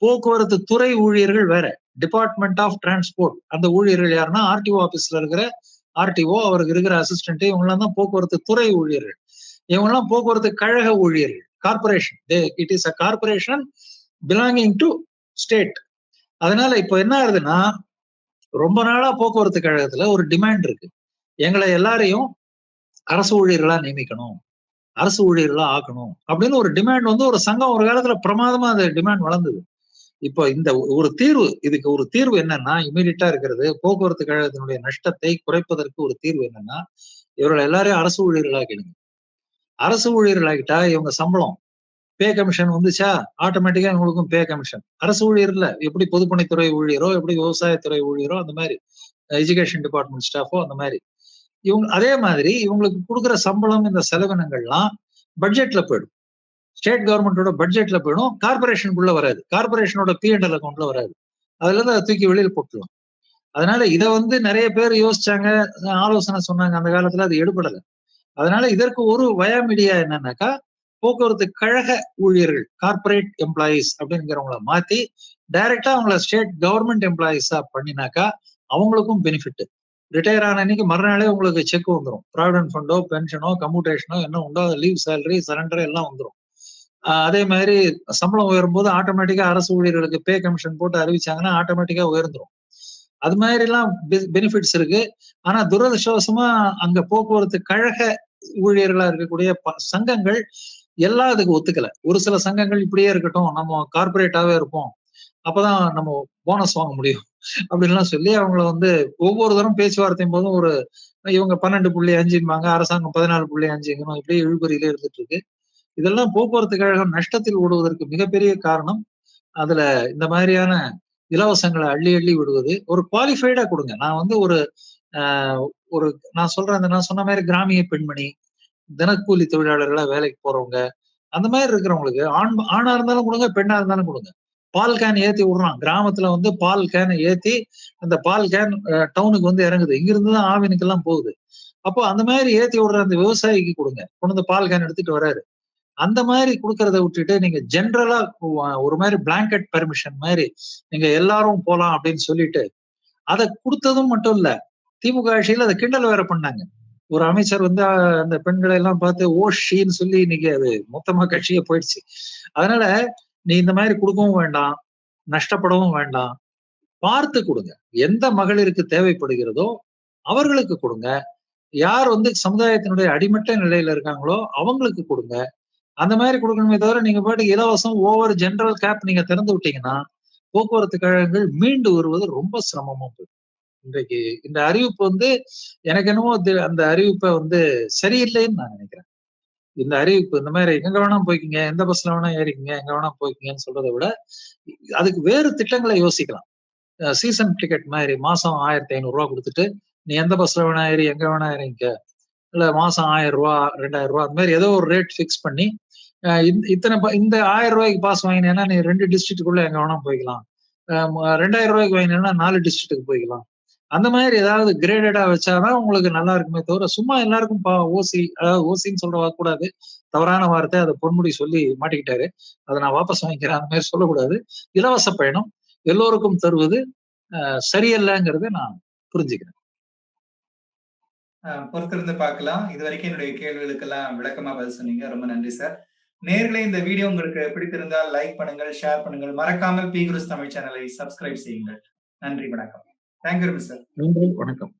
போக்குவரத்து துறை ஊழியர்கள் வேற. டிபார்ட்மெண்ட் ஆஃப் டிரான்ஸ்போர்ட் அந்த ஊழியர்கள் யாருன்னா ஆர்டிஓ ஆபீஸ்ல இருக்கிற ஆர்டிஓ, அவருக்கு இருக்கிற அசிஸ்டன்ட், இவங்கெல்லாம் தான் போக்குவரத்து துறை ஊழியர்கள். இவங்கெல்லாம் போக்குவரத்து கழக ஊழியர்கள். Corporation. It is a corporation belonging to state. அதனால இப்ப என்ன ஆகுதுன்னா, ரொம்ப நாளா போக்குவரத்து கழகத்துல ஒரு டிமாண்ட் இருக்கு. எங்களை எல்லாரையும் அரசு ஊழியர்களா நியமிக்கணும், அரசு ஊழியர்களா ஆக்கணும் அப்படின்னு ஒரு டிமாண்ட் வந்து ஒரு சங்கம் ஒரு காலத்துல பிரமாதமா அந்த டிமாண்ட் வளர்ந்தது. இப்போ இந்த ஒரு தீர்வு, இதுக்கு ஒரு தீர்வு என்னன்னா, இமீடியட்டா இருக்கிறது போக்குவரத்து கழகத்தினுடைய நஷ்டத்தை குறைப்பதற்கு ஒரு தீர்வு என்னன்னா, இவர்கள் எல்லாரையும் அரசு ஊழியர்களாக்கிடுங்க. அரசு ஊழியர்களாகிட்டா இவங்க சம்பளம் பே கமிஷன் வந்துச்சா, ஆட்டோமேட்டிக்கா இவங்களுக்கும் பே கமிஷன். அரசு ஊழியர்ல எப்படி பொதுப்பணித்துறை ஊழியரோ, எப்படி விவசாயத்துறை ஊழியரோ, அந்த மாதிரி எஜுகேஷன் டிபார்ட்மெண்ட் ஸ்டாஃபோ அந்த மாதிரி இவங்க அதே மாதிரி இவங்களுக்கு கொடுக்குற சம்பளம், இந்த செலவினங்கள்லாம் பட்ஜெட்ல போயிடும். ஸ்டேட் கவர்மெண்டோட பட்ஜெட்ல போயிடும். கார்பரேஷனுக்குள்ள வராது. கார்பரேஷனோட P&L அக்கௌண்ட்ல வராது. அதுல இருந்து அதை தூக்கி வெளியில போட்டுலாம். அதனால இதை வந்து நிறைய பேர் யோசிச்சாங்க, ஆலோசனை சொன்னாங்க. அந்த காலத்துல அது எடுபடல. அதனால இதற்கு ஒரு வயாமீடியா என்னன்னாக்கா, போக்குவரத்து கழக ஊழியர்கள், கார்பரேட் எம்ப்ளாயீஸ் அப்படிங்கிறவங்கள மாத்தி டைரக்டா அவங்கள ஸ்டேட் கவர்மெண்ட் எம்ப்ளாயீஸா பண்ணினாக்கா அவங்களுக்கும் பெனிஃபிட். ரிட்டையர் ஆன அன்னைக்கு மறுநாளே உங்களுக்கு செக் வந்துடும். ப்ராவிடன்ட் ஃபண்டோ, பென்ஷனோ, கம்யூட்டேஷனோ என்ன உண்டோ, லீவ் சேலரி, சரண்டர் எல்லாம் வந்துடும். அதே மாதிரி சம்பளம் உயரும் போது ஆட்டோமேட்டிக்கா அரசு ஊழியர்களுக்கு பே கமிஷன் போட்டு அறிவிச்சாங்கன்னா ஆட்டோமேட்டிக்கா உயர்ந்துரும். அது மாதிரி எல்லாம் பெனிஃபிட்ஸ் இருக்கு. ஆனா துரதிருஷ்டவசமா அங்க போக்குவரத்து கழக ஊழியர்களா இருக்கக்கூடிய சங்கங்கள் எல்லாம் அதுக்கு ஒத்துக்கல. ஒரு சில சங்கங்கள் இப்படியே இருக்கட்டும், நம்ம கார்பரேட்டாவே இருப்போம், அப்பதான் நம்ம போனஸ் வாங்க முடியும் அப்படின்லாம் சொல்லி அவங்கள வந்து ஒவ்வொரு தரம் பேச்சுவார்த்தையும் போதும் ஒரு இவங்க 12.5 அரசாங்கம் 14.5 இப்படி இழுபறியிலே இருந்துட்டு இருக்கு. இதெல்லாம் போக்குவரத்து கழகம் நஷ்டத்தில் ஓடுவதற்கு மிகப்பெரிய காரணம். அதுல இந்த மாதிரியான இலவசங்களை அள்ளி அள்ளி விடுவது. ஒரு குவாலிஃபைடா கொடுங்க. நான் வந்து ஒரு ஒரு நான் சொல்றேன், நான் சொன்ன மாதிரி கிராமிய பெண்மணி, தினக்கூலி தொழிலாளர்களா வேலைக்கு போறவங்க, அந்த மாதிரி இருக்கிறவங்களுக்கு ஆணா இருந்தாலும் கொடுங்க, பெண்ணா இருந்தாலும் கொடுங்க. பால் கேன் ஏத்தி விடுறான். கிராமத்துல வந்து பால் கேன் ஏத்தி அந்த பால் கேன் டவுனுக்கு வந்து இறங்குது. இங்க இருந்துதான் ஆவினுக்கெல்லாம் போகுது. அப்போ அந்த மாதிரி ஏத்தி விடுற அந்த விவசாயிக்கு கொடுங்க. கொண்டு வந்து பால் கேன் எடுத்துட்டு வராரு. அந்த மாதிரி கொடுக்கறத விட்டுட்டு நீங்க ஜென்ரலா ஒரு மாதிரி பிளாங்கெட் பெர்மிஷன் மாதிரி நீங்க எல்லாரும் போலாம் அப்படின்னு சொல்லிட்டு அதை கொடுத்ததும் மட்டும் இல்ல, திமுக ஆட்சியில அதை கிண்டல் வேற பண்ணாங்க. ஒரு அமைச்சர் வந்து அந்த பெண்களை எல்லாம் பார்த்து ஷீன்னு சொல்லி இன்னைக்கு அது மொத்தமா கட்சியே போயிடுச்சு. அதனால நீ இந்த மாதிரி கொடுக்கவும் வேண்டாம், நஷ்டப்படவும் வேண்டாம், பார்த்து கொடுங்க. எந்த மகளிருக்கு தேவைப்படுகிறதோ அவர்களுக்கு கொடுங்க. யார் வந்து சமுதாயத்தினுடைய அடிமட்ட நிலையில இருக்காங்களோ அவங்களுக்கு கொடுங்க. அந்த மாதிரி கொடுக்கணுமே தவிர நீங்க பாட்டுக்கு இலவசம் ஓவர் ஜெனரல் கேப் நீங்க திறந்து விட்டீங்கன்னா போக்குவரத்து கழகங்கள் மீண்டு வருவது ரொம்ப சிரமமா போயிடும். இன்றைக்கு இந்த அறிவிப்பு வந்து எனக்கு என்னமோ அந்த அறிவிப்பை வந்து சரியில்லைன்னு நான் நினைக்கிறேன். இந்த அறிவிப்பு இந்த மாதிரி எங்க வேணா போய்க்கிங்க, எந்த பஸ்ல வேணா ஏறிக்கிங்க, எங்க வேணா போய்க்கிங்கன்னு சொல்றதை விட அதுக்கு வேறு திட்டங்களை யோசிக்கலாம். சீசன் டிக்கெட் மாதிரி மாசம் 1500 ரூபாய் கொடுத்துட்டு நீ எந்த பஸ்ல வேணா ஏறி எங்க வேணா ஏறிங்க, இல்ல மாசம் 1000 ரூபாய் 2000 ரூபாய் அந்த மாதிரி ஏதோ ஒரு ரேட் பிக்ஸ் பண்ணி இத்தனை இந்த 1000 ரூபாய்க்கு பாஸ் வாங்கினேன்னா நீ 2 டிஸ்ட்ரிக்ட்டுக்குள்ள எங்க வேணா போய்க்கலாம், ரூ. 2000 வாங்கினீங்கன்னா 4 டிஸ்ட்ரிக்ட்டுக்கு போய்க்கலாம். அந்த மாதிரி ஏதாவது கிரேடடா வச்சாதான் உங்களுக்கு நல்லா இருக்குமே தவிர, சும்மா எல்லாருக்கும் ஓசி, அதாவது ஓசின்னு சொல்ல கூடாது. தவறான வார்த்தை. அத பொன்முடி சொல்லி மாட்டிக்கிட்டாரு. அத நான் வாபஸ் வாங்கிக்கிறேன். அந்த மாதிரி சொல்லக்கூடாது. இலவச பயணம் எல்லோருக்கும் தருவது சரியல்லங்கிறத நான் புரிஞ்சுக்கிறேன். பொறுத்திருந்து பார்க்கலாம். இதுவரைக்கும் என்னுடைய கேள்விகளுக்கெல்லாம் விளக்கமா பதில் சொன்னீங்க. ரொம்ப நன்றி சார். நேயர்களே, இந்த வீடியோ உங்களுக்கு பிடித்திருந்தால் லைக் பண்ணுங்கள், ஷேர் பண்ணுங்கள். மறக்காமல் பி குருஸ் தமிழ் சேனலை சப்ஸ்கிரைப் செய்யுங்கள். நன்றி, வணக்கம். Thank you very much sir. நன்றி, வணக்கம்.